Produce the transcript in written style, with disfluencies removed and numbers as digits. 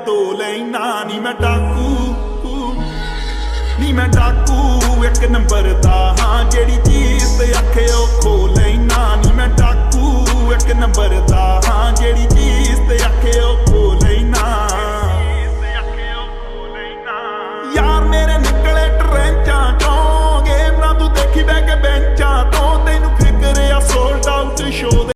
दो लेना नी मैं डाकू एक नंबर दा हाँ जेड़ी चीज ते आखे ओ खो लेना नी मैं डाकू एक नंबर दा हाँ जेड़ी चीज ते आखे ओ खो लेना यार मेरे निकले ट्रेंचा चों गेम ना तू देखी बैके बेंचा तो तेनू फिक्र आ सोल्ड आउट शो